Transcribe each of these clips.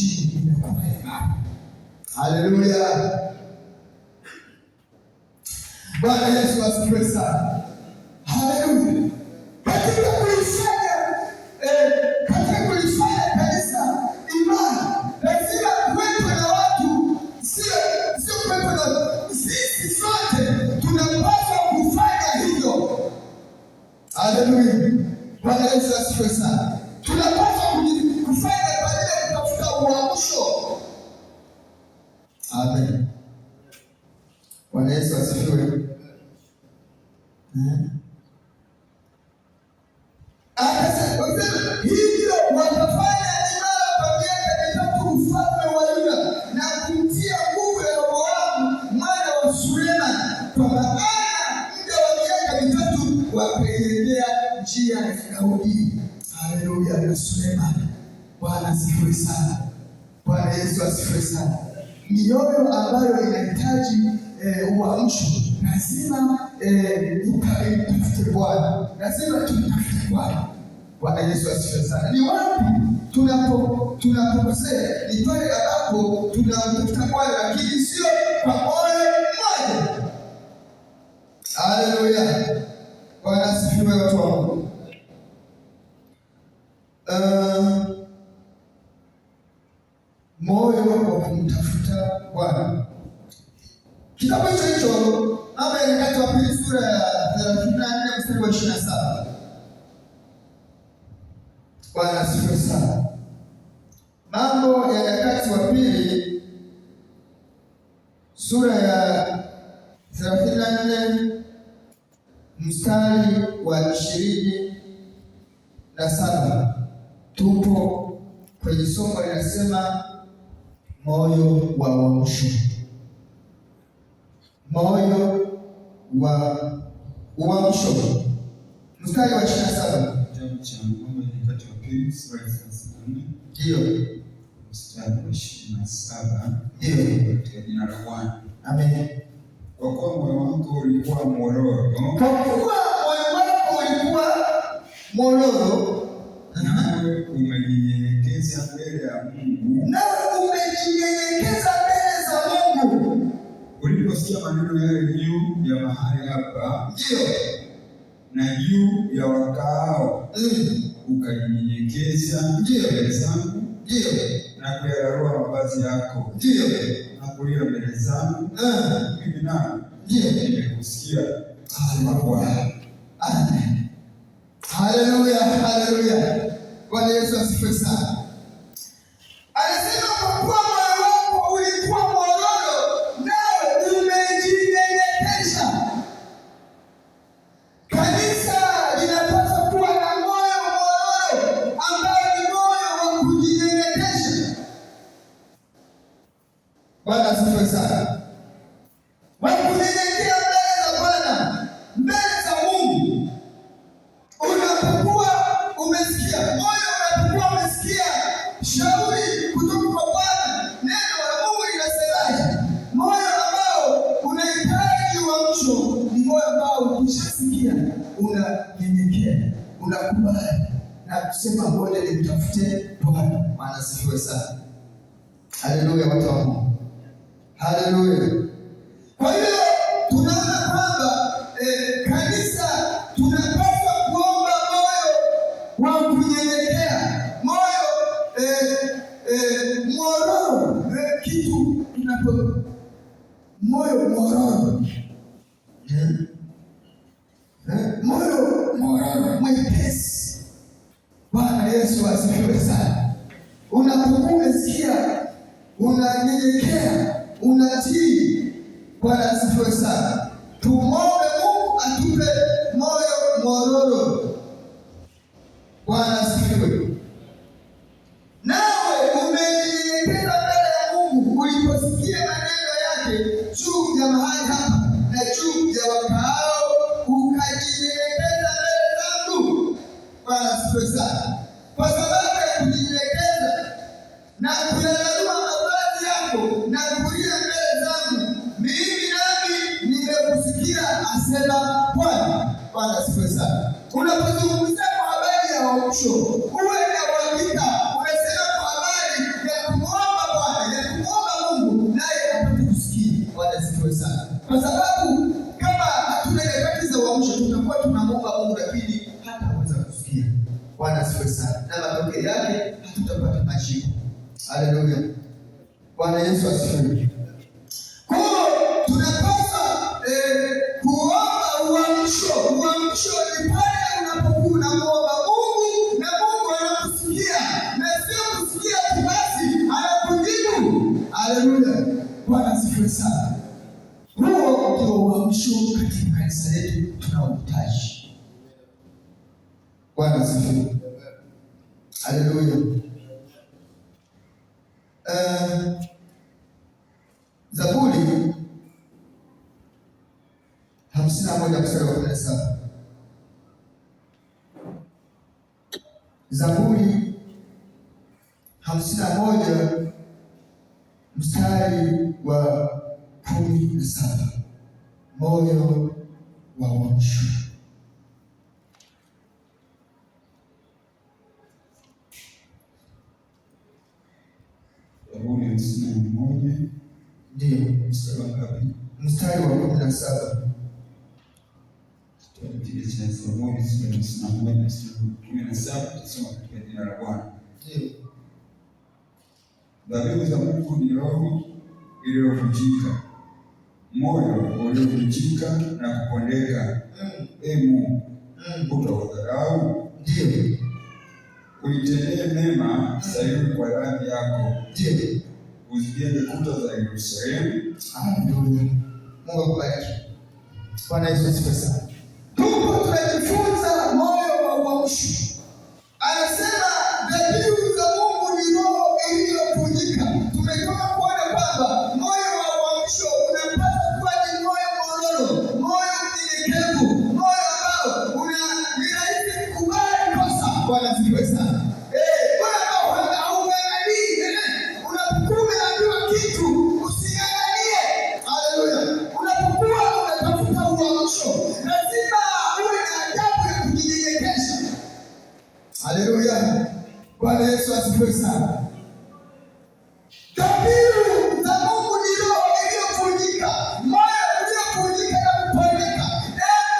injili imekuwa imara. Haleluya. Bwana Yesu asifiwe sana. Haleluya. Katika kulifanya kanisa imara, lazima kuwepo na watu, sio kuwepo na sisi sote tunapaswa kufanya hivyo. Haleluya. Bwana Yesu asifiwe sana. Tunapaswa kufanya kwa ajili ya kutafuta uamsho. Amen. Bwana Yesu asifiwe. Akasema hivyo watafanya imara kwa miaka 3 ufalme wa Yuda na kumtia nguvu Yeroboamu mwana wa Sulemani, kwa maana muda wa miaka 3 wakaendelea njia ya Daudi. Haleluya na Sulemani. Bwana asifiwe sana. Bwana Yesu asifiwe sana. Mioyo ambayo inahitaji uamsho lazima itafute Bwana. Lazima tumtafute Bwana. Bwana Yesu asifiwe sana. Ni wapi tunapokosea? Ni pale ambapo tunamtafuta Bwana lakini sio kwa moyo mmoja. Haleluya. Bwana asifiwe watu wa Mungu. Moyo wa kumtafuta Bwana. Kitabu hicho Mambo ya Nyakati wa Pili sura ya 34 mstari wa 27. Bwana asifiwe sana. Mambo ya Nyakati wa Pili sura ya 34 mstari wa 27. Tupo kwenye somo linasema moyo wa uamsho. Moyo wa uamsho. Mstari wa 27. Kitabu cha Mambo ya Nyakati wa Pili sura ya 34. Ndio. Mstari wa 27. Ndio. Katika jina la Bwana. Amen. Kwa kuwa moyo wako ulikuwa mororo. Kwa kuwa moyo wako ulikuwa mororo. Nawe umejinyenyekeza mbele ya Mungu. Uliposikia maneno yale juu ya mahali hapa, ndio, na juu ya wakaao, ukajinyenyekeza mbele zangu, ndio, na kuyararua mavazi yako, ndio, na kulia mbele zangu, mimi nami ndio nimekusikia, asema Bwana. Amen. Haleluya, haleluya. Bwana Yesu asifiwe sana. Anasema kwa kuwa moyo wako ulikuwa mororo, nawe umejinyenyekeza. Kanisa linapaswa kuwa na moyo mororo ambao ni moyo wa kujinyenyekeza. Bwana asifiwe sana. Wakunyenyekea mbele za Bwana, mbele za Mungu. Unapokuwa umesikia moyo, unapokuwa umesikia shauri kutoka kwa Bwana, neno la Mungu linasemaje? Moyo ambao unahitaji uamsho ni moyo ambao ukishasikia unanyenyekea, unakubali na kusema ngoja nimtafute Bwana. Maana asifiwe sana. Haleluya watu wa Mungu. Haleluya. Kwa hiyo tunaona kwamba kanisa tunapaswa kuomba moyo wa kunyenyekea, moyo mororo, kitu tunapo moyo mororo, moyo mororo mwepesi. Bwana Yesu asifiwe sana. Unapokuwa umesikia unanyenyekea, unatii. Bwana asifiwe sana. Tumombe Mungu atupe moyo mororo. Bwana asifiwe. Nawe umejinyenyekeza mbele ya Mungu uliposikia maneno yake juu ya mahali hapa na juu ya wakaao, ukajinyenyekeza mbele zangu. Bwana asifiwe sana. Kwa sababu ya kujinyenyekeza na kuyararua mavazi yako na kulia mbele zangu, mimi nami nimekusikia, asema Bwana. Bwana asifiwe sana. Unapozungumzia kwa habari ya uamsho, uwe na uhakika unasema kwa habari ya Kwa sababu kama hatuna nyakati za uamsho, tutakuwa tunamuomba Mungu lakini hataweza kusikia. Bwana asifiwe sana. Na matokeo yake hatutapata majibu. Haleluya. Bwana Yesu asifiwe. Kwa hiyo tunapaswa kuomba uamsho. Uamsho ni pale unapokuwa unamuomba Mungu na Mungu anakusikia, na sio kusikia tu basi anakujibu. Haleluya. Bwana asifiwe sana. Huo ndio uamsho katika kanisa letu tunaohitaji. Bwana asifiwe. Haleluya. Zaburi 51 mstari wa 17. Zaburi 51 mstari wa 17. Moyo wa uamsho. Zaburi 51 ndio mstari wa ngapi? Mstari wa 17. Zaburi 51 17 tusome katika jina la Bwana. Ndio. Dhabihu za Mungu ni roho iliyovunjika, moyo uliovunjika na kupondeka. Mungu, utaudharau? Ndio. Uitendee mema Sayuni kwa radhi yako. Ndio. Uzijenge kuta za Yerusalemu. Haleluya. Mungu akubariki. Bwana Yesu asifiwe sana. Tuko tunajifunza moyo wa uamsho. Anasema dhabihu za Mungu ni roho iliyovunjika. Tumetoka kuona kwamba moyo wa uamsho unapaswa kuwa ni moyo mororo, moyo mnyenyekevu, moyo ambao ni rahisi kukubali kosa. Bwana asifiwe sana. Moyo ambao hauangalii. Unapokuwa umeambiwa kitu usiangalie. Haleluya. Unapokuwa unatafuta uamsho, lazima uwe na adabu ya kujinyenyekesha. Haleluya. Bwana Yesu asifiwe sana. Dhabihu za Mungu ni roho iliyovunjika, moyo uliovunjika na kupondeka.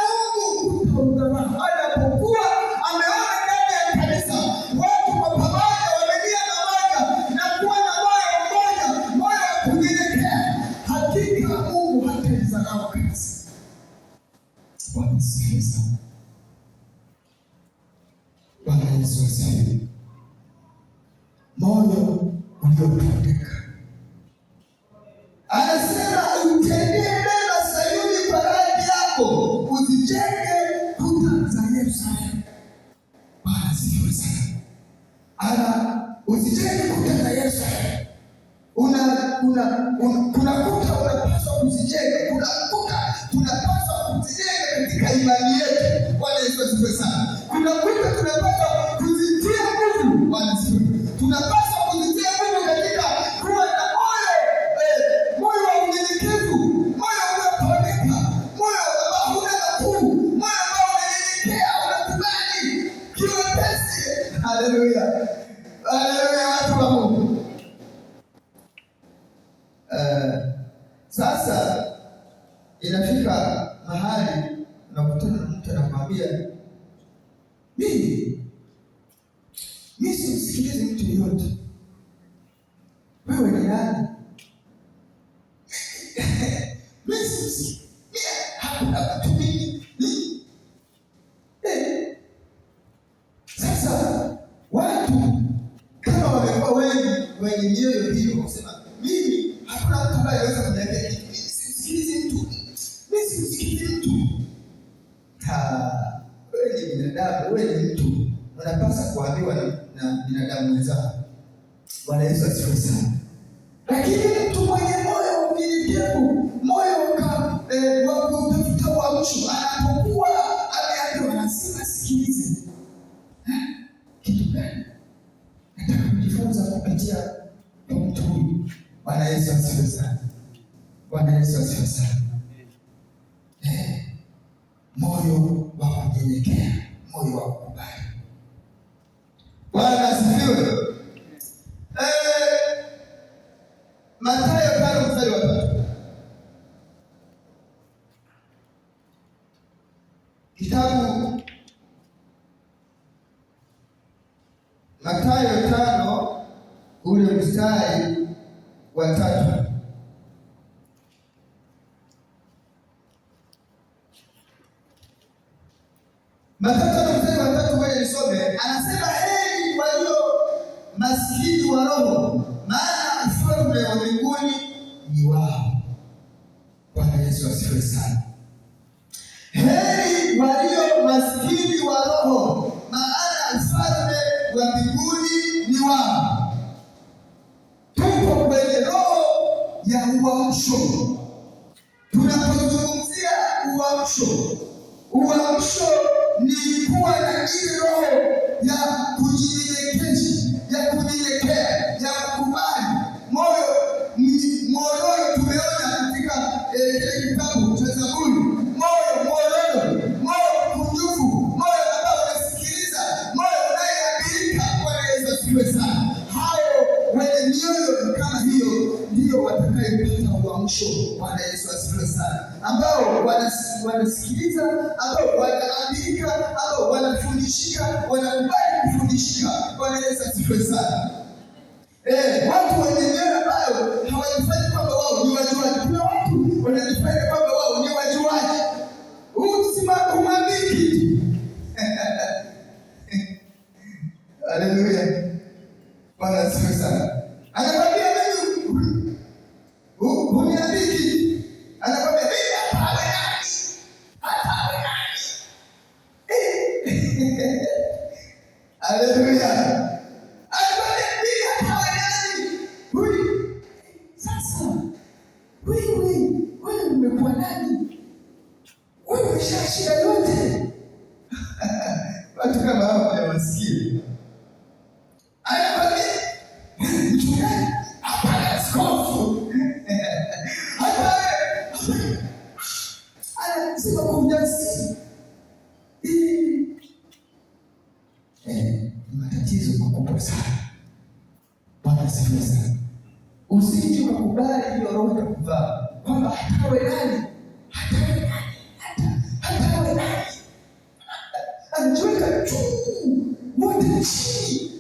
Mungu utaudharau. Anapokuwa ameona ndani ya kanisa watu kwa pamoja wameingia pamoja na kuwa na moyo mmoja, moyo wa kunyenyekea, hakika Mungu hataidharau kanisa. Bwana asifiwe sana. Bwana Yesu asifiwe. Moyo uliopondeka. Anasema utendee mema Sayuni kwa radhi yako, uzijenge kuta za Yerusalemu. Bwana asifiwe sana. Uzijenge kuta za Yerusalemu. Kuna kuta unapaswa kuzijenga. Kuna kuta tunapaswa kuzijenga katika imani yetu. Bwana Yesu asifiwe sana. Kuna kuta tunapaswa kuzitia nguvu. Bwana asifiwe. Tunapaswa kuzitia nguvu katika kuwa na moyo wa unyenyekevu, moyo uliopondeka, moyo ambao huna makuu, moyo ambao unanyenyekea, unakubali kiwepesi. Haleluya. Haleluya, watu wa Mungu. Sasa inafika mahali unakutana na mtu anakwambia, mimi simsikilizi mtu yoyote. Wewe ni nani? Mimi simsikilizi. Hakuna mtu mingi. Sasa watu kama wamekuwa wengi wenye mioyo hiyo kusema, mimi hakuna mtu ambaye anaweza kuniambia kitu. Mimi simsikilizi mtu. Mimi simsikilizi mtu. Wewe ni binadamu, wewe ni mtu. Unapaswa kuambiwa na binadamu wenzao. Bwana Yesu asifiwe sana. Lakini mtu mwenye moyo wa unyenyekevu, moyo wa kutafuta uamsho, anapokuwa ameambiwa lazima sikilize. Kitu gani? Nataka kujifunza kupitia kwa mtu huyu. Bwana Yesu asifiwe sana. Bwana Yesu asifiwe sana. Moyo wa kunyenyekea, moyo wa kukubali. Bwana asifiwe. Mathayo 5 mstari wa 3. Kitabu Mathayo 5 ule mstari wa 3. Mathayo 5 mstari wa 3, wewe nisome. Anasema heri walio maskini wa roho, maana ufalme wa mbinguni ni wao. Bwana Yesu asifiwe sana. Heri walio maskini wa roho, maana ufalme wa mbinguni ni wao. Tupo kwenye roho ya uamsho. Tunapozungumzia uamsho, uamsho ni kuwa na ile roho ya kujinyenyekesha, ya kunyenyekea, ya kukubali. Moyo tumeona katika kile kitabu cha Zaburi, moyo mwororo, moyo mkunjufu, moyo ambao unasikiliza, moyo unayeadilika. Bwana Yesu asifiwe sana. Hao wenye mioyo kama hiyo ndio watakayepata uamsho. Bwana Yesu asifiwe sana. Ambao wanasikiliza, ambao wanaadilika, ambao wanafundishika, wanakubali kufundishika. Bwana Yesu asifiwe sana. Watu wenye mioyo ambayo hawajifanya kwamba wao ni wajuaji. Kuna watu wanajifanya kwamba wao ni wajuaji. Umwambii kitu. Haleluya. Bwana asifiwe sana. Anakwambia mimi uniambii kitu. Anakwambia mimi hatawe nani? Hatawe nani? Haleluya. Wewe umekuwa nani? Wewe umeshashinda yote. Watu kama hao hawasikie. Anakwambia mchungaji, hapana askofu. Anasema kwa ujasiri. Ni matatizo makubwa sana. Bwana asifiwe sana. Usije ukakubali hiyo roho ya kuvaa kwamba hatawe nani, hatawe nani, hatawe nani. Anajiweka juu, wote chini.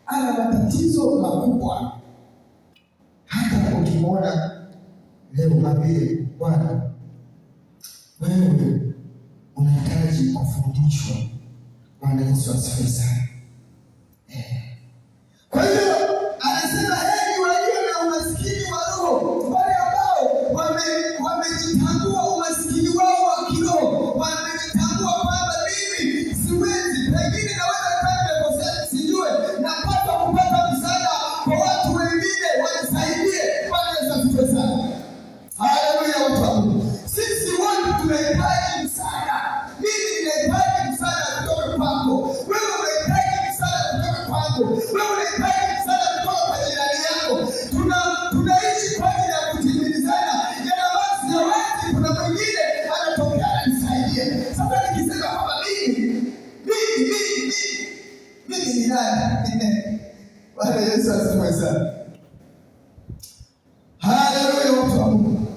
Ana matatizo makubwa. Hata ukimwona leo mwambie, Bwana, wewe unahitaji kufundishwa. Bwana Yesu asifiwe sana. Kwa hiyo anasema heri walio na umaskini wa roho, wale ambao wamejitambua umaskini wao wa kiroho, wamejitambua kwamba mimi siwezi, pengine naweza kama nimekosea, sijue, napaswa kupata msaada kwa watu wengine wanisaidie. Bwana Yesu asifiwe sana. Haleluya watu wa Mungu. Sisi wote tunahitaji msaada. Mimi ninahitaji msaada kutoka kwako. Wewe unahitaji msaada kutoka kwangu. Wewe unahitaji msaada kutoka kwa jirani yako. Tunaishi kwa ajili ya kutimilizana. Yana basi ya watu, kuna mwingine anatokea anisaidie. Sasa nikisema kwamba mimi ni nani? Bwana Yesu asifiwe sana. Haleluya watu wa Mungu.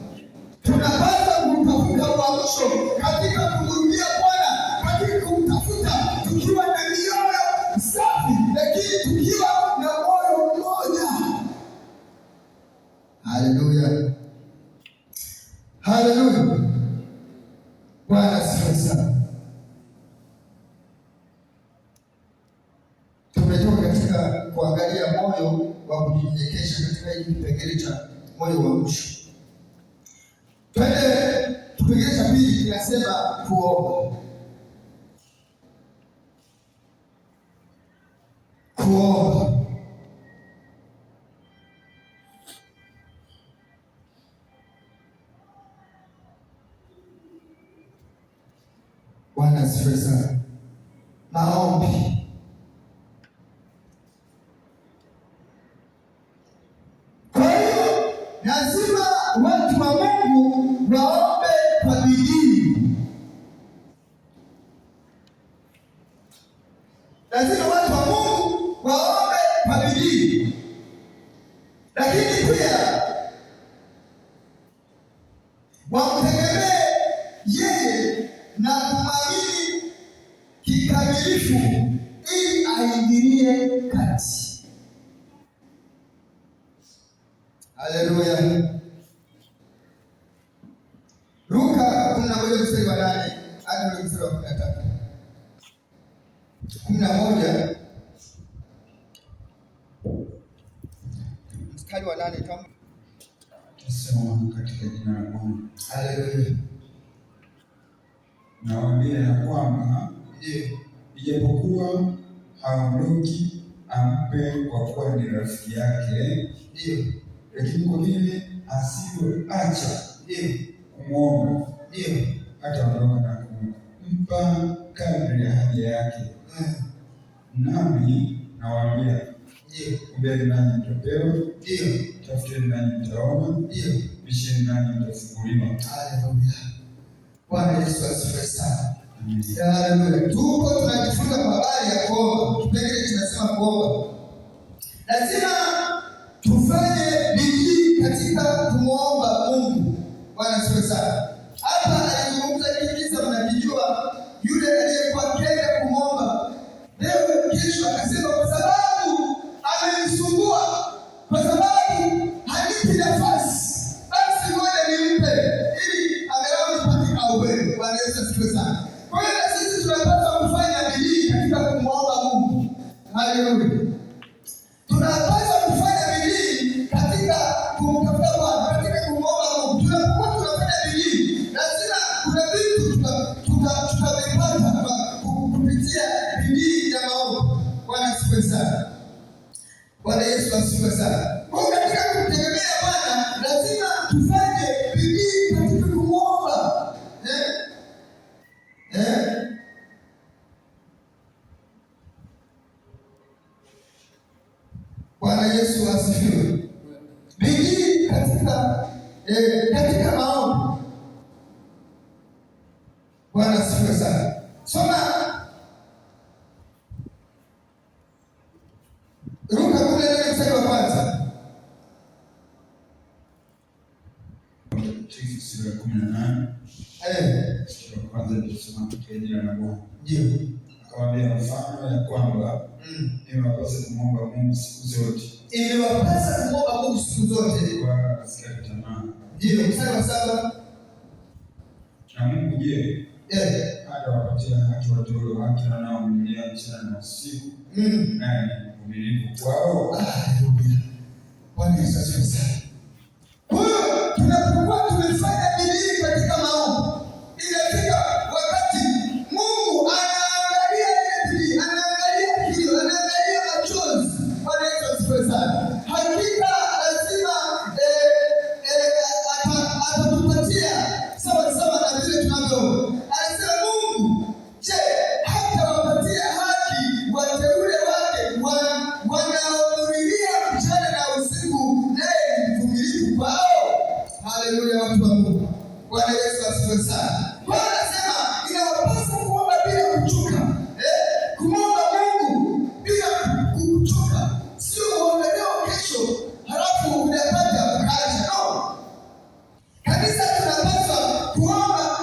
Tunapaswa kutafuta uamsho katika kumrudia Bwana, katika kumtafuta tukiwa na mioyo safi, lakini tukiwa na moyo mmoja. Haleluya. Haleluya. Bwana asifiwe sana. Tumetoka katika kuangalia moyo wa kujinyenyekesha katika hili kipengele cha moyo wa mwisho. Twende kipengele cha pili, kinasema kuomba. Kuomba. Bwana asifiwe sana. Maombi. Lazima watu wa Mungu waombe kwa bidii. Lazima watu wa Mungu waombe kwa bidii. Lakini pia wamtegemee na kumwamini kikamilifu ili aingilie kati. Haleluya. Luka 11 mstari wa 8 hadi mstari wa 13. 11 mstari wa 8 kama tunasema katika jina la Bwana. Haleluya. Nawaambia ya kwamba ijapokuwa haondoki ampe kwa kuwa ni rafiki yake, lakini kwa vile asivyoacha kumwomba, hata ondoka na kumpa kadri ya haja yake. Nami nawaambia, ombeni nanyi mtapewa, tafuteni nanyi mtaona, bisheni nanyi mtafunguliwa. Haleluya. Bwana Yesu asifiwe sana. Haleluya. Tuko tunajifunza kwa habari ya kuomba. Kipengele kinasema kuomba. Lazima tufanye bidii katika kumwomba Mungu. Bwana asifiwe sana. Hapa alizungumza kisa mnakijua, yule aliyekuwa kenda kumwomba leo kesho akasema kwa sababu amenisumbua, kwa sababu hanipi nafasi, basi ngoja nimpe ili angalau nipate ahueni. Bwana Yesu asifiwe sana. Kwa hiyo na sisi tunapaswa kufanya bidii katika kumwomba Mungu. Haleluya. Tunapaswa kufanya bidii katika kumtafuta Bwana, katika kumwomba Mungu. Tunapokuwa tunafanya bidii, lazima kuna vitu tutavipata kupitia bidii ya maombi. Bwana asifiwe sana. Bwana Yesu asifiwe sana. Kwa katika kumtegemea Bwana, lazima tufanye bidii katika kumwomba. Bwana Yesu asifiwe. Bidii katika maombi. Bwana asifiwe sana. Soma Luka 14 mstari wa kwanza. Sura ya 18. Sura ya kwanza tunasema katika jina la Bwana. Akawaambia mfano ya kwamba imewapasa kumwomba Mungu siku zote. Imewapasa kumwomba Mungu siku zote. Kwa asikate tamaa. Mstari wa 7. Na Mungu hata wapatia haki wateule wake wanaomlilia mchana na usiku. Naye uvumilivu kwao. Haleluya. Bwana Yesu asifiwe sana. Kwa hiyo tunapokuwa tumefanya bidii katika maombi, inafika wakati Mungu anaangalia ile bidii, anaangalia kilio, anaangalia machozi. Bwana Yesu asifiwe sana. Hakika lazima atatupatia sawa sawa na vile tunavyoomba. Anasema Mungu, hata wapatia haki wateule wake wanaohudhuria mchana na usiku, naye ni mvumilivu kwao. Haleluya, watu wa Mungu. Bwana Yesu asifiwe sana. Bwana anasema inawapasa kuomba bila kuchoka. Kumwomba Mungu bila kuchoka. Sio uombe leo kesho halafu unapata ukaacha. No. Kanisa tunapaswa kuomba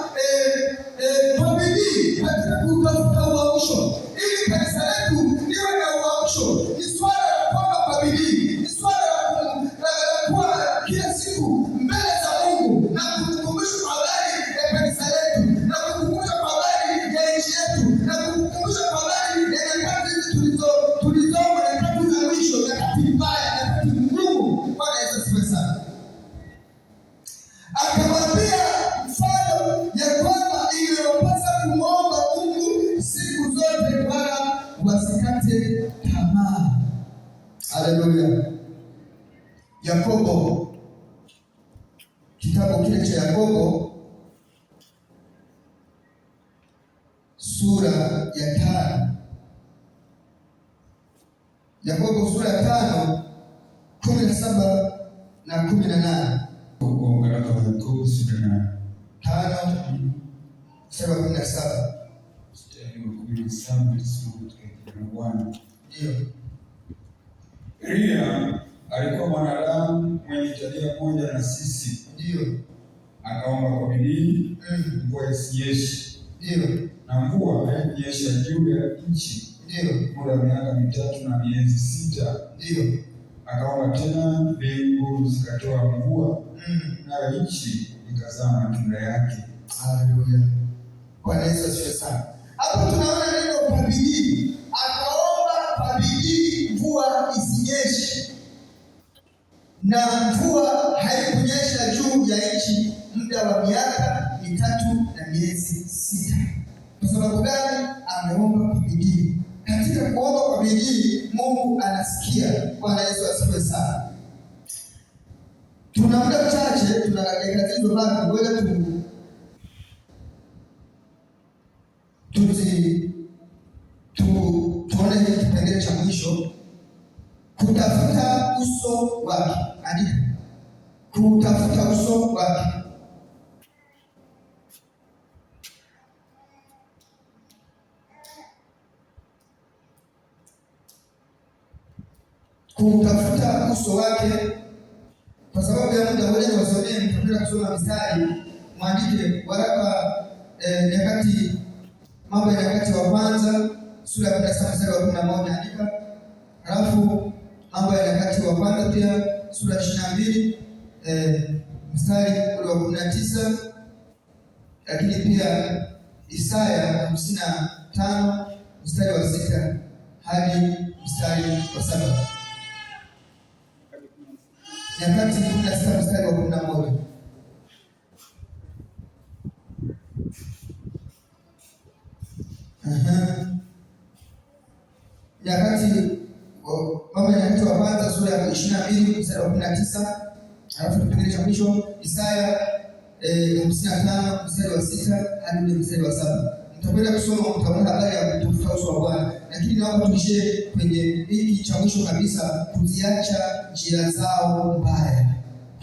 kwa bidii katika kutafuta uamsho. Ili kanisa letu liwe na uamsho. Ni swala la kuomba kwa bidii. Ni swala la kuwa kila siku mbele za Mungu na kukumbusha kwa habari ya kanisa letu, na kukumbusha kwa habari ya nchi yetu, na kukumbusha kwa habari ya nyakati tulizomo, nyakati za mwisho, nyakati mbaya, nyakati ngumu. Bwana Yesu asifiwe sana. Akamwambia mfano ya kwamba imewapasa kumwomba Mungu siku zote wala wasikate tamaa. Haleluya. Yakobo, kitabu kile cha Yakobo sura ya 5. Yakobo sura ya 5 17 na 18. Yakobo sura ya 5 mstari wa 17. Elia alikuwa mwanadamu mwenye tabia moja na sisi. Ndio. Akaomba kwa bidii mvua isinyeshe. Ndio. Na mvua haikunyesha juu ya nchi. Ndio. Muda wa miaka 3 na miezi 6. Ndio. Akaomba tena, mbingu zikatoa mvua, nayo nchi ikazaa matunda yake. Haleluya. Bwana Yesu asifiwe sana. Hapo tunaona neno kwa bidii. Akaomba kwa bidii mvua isinyeshe. Na mvua haikunyesha juu ya nchi muda wa miaka 3 na miezi 6. Kwa sababu gani? Ameomba kwa bidii. Katika kuomba kwa bidii Mungu anasikia. Bwana Yesu asifiwe sana. Tuna muda mchache, tuna dakika hizo bado, ngoja tuone hili kipengele cha mwisho, kutafuta uso wake. Andika, kutafuta uso wake. Kutafuta uso wake. Kwa sababu ya muda ule wasomee, mtapenda kusoma mistari, mwandike waraka Nyakati, Mambo ya Nyakati wa Kwanza sura ya 17 mstari wa 11, andika. Halafu Mambo ya Nyakati wa Kwanza pia sura ya 22 mstari ule wa 19, lakini pia Isaya 55 mstari wa 6 hadi mstari wa 7. Nyakati 16 mstari wa 11. Mambo ya Nyakati wa Kwanza sura ya 22 mstari wa 19, alafu kipengele cha mwisho Isaya 55 mstari wa 6 hadi mstari wa 7. Mtakwenda kusoma, mtaona habari ya kutafuta uso wa Bwana, lakini naomba tuishie kwenye hiki cha mwisho kabisa, kuziacha njia zao mbaya.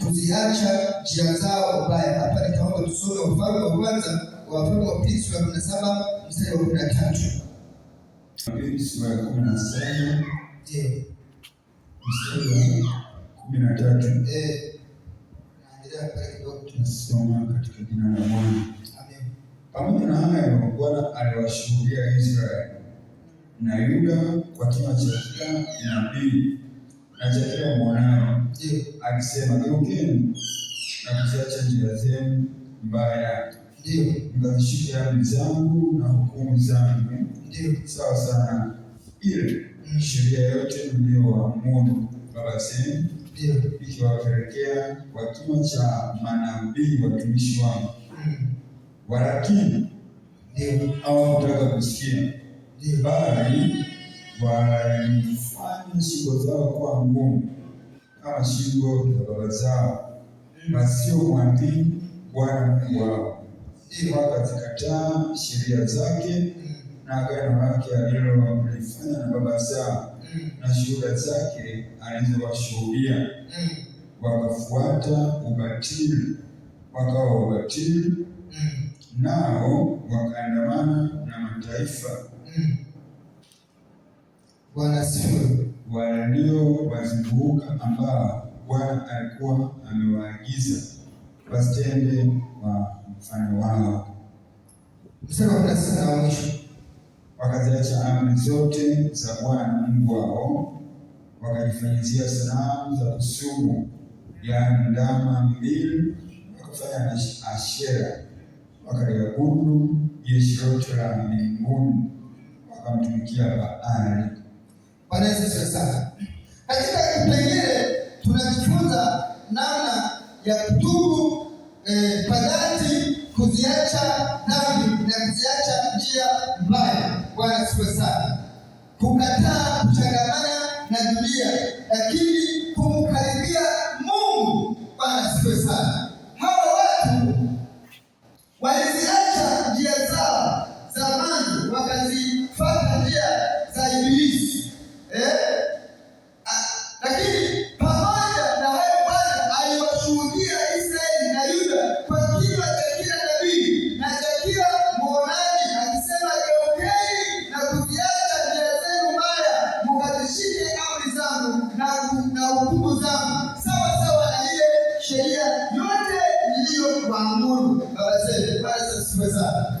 Kuziacha njia zao mbaya. Hapa nitaomba tusome Wafalme wa Kwanza, Wafalme wa Pili sura ya 17 mstari wa 13. Sura ya 17 mstari wa 13. Naendelea pale kidogo, tunasoma katika jina la Bwana. Amen. Pamoja na hayo, Bwana aliwashuhudia Israeli na Yuda kwa kinywa cha kila nabii na cha kila mwanawe, akisema, geukeni na kuziacha njia zenu mbaya, mkazishike amri zangu na hukumu zangu, sawa sana ile sheria yote niliyowaamuru baba zenu, ikiwapelekea kwa kinywa cha manabii watumishi wangu. Walakini hawakutaka kusikia, bali walifanya shingo zao kuwa ngumu kama shingo za baba zao, wasiomwamini Bwana Mungu wao. Wakazikataa sheria zake na agano lake alilolifanya na baba zao, na shuhuda zake alizowashuhudia. Wakafuata ubatili, wakawa ubatili, nao wakaandamana na mataifa waliowazunguka, ambao Bwana alikuwa amewaagiza wasitende kwa mfano wao. Mstari wa 16 wa mwisho. Wakaziacha amri zote za Bwana Mungu wao, wakajifanyizia sanamu za kusubu, yaani ndama mbili, wakafanya na Ashera, wakaliabudu jeshi lote la mbinguni, wakamtumikia Baali. Bwana Yesu asifiwe sana. Katika kipengele tunajifunza namna ya kutubu kwa dhati, kuziacha dhambi na kuziacha njia mbaya. Bwana asifiwe sana. Kukataa kuchangamana na dunia, lakini kumkaribia Mungu. Bwana asifiwe sana. Hawa watu waliziacha njia zao zamani, wakazifuata njia za Ibilisi. Lakini pamoja na hayo, Bwana aliwashuhudia Israeli na Yuda kwa kinywa cha kila nabii na cha kila mwonaji, akisema, geukeni na kuziacha njia zenu mbaya, mkazishike amri zangu na hukumu zangu, sawa sawa na ile sheria yote niliyowaamuru baba zenu. Bwana asifiwe sana.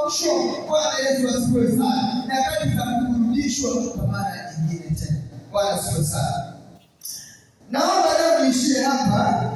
kurudishwa. Bwana Yesu asifiwe sana. Nyakati za kurudishwa kwa mara nyingine tena. Bwana asifiwe sana. Naomba leo niishie hapa.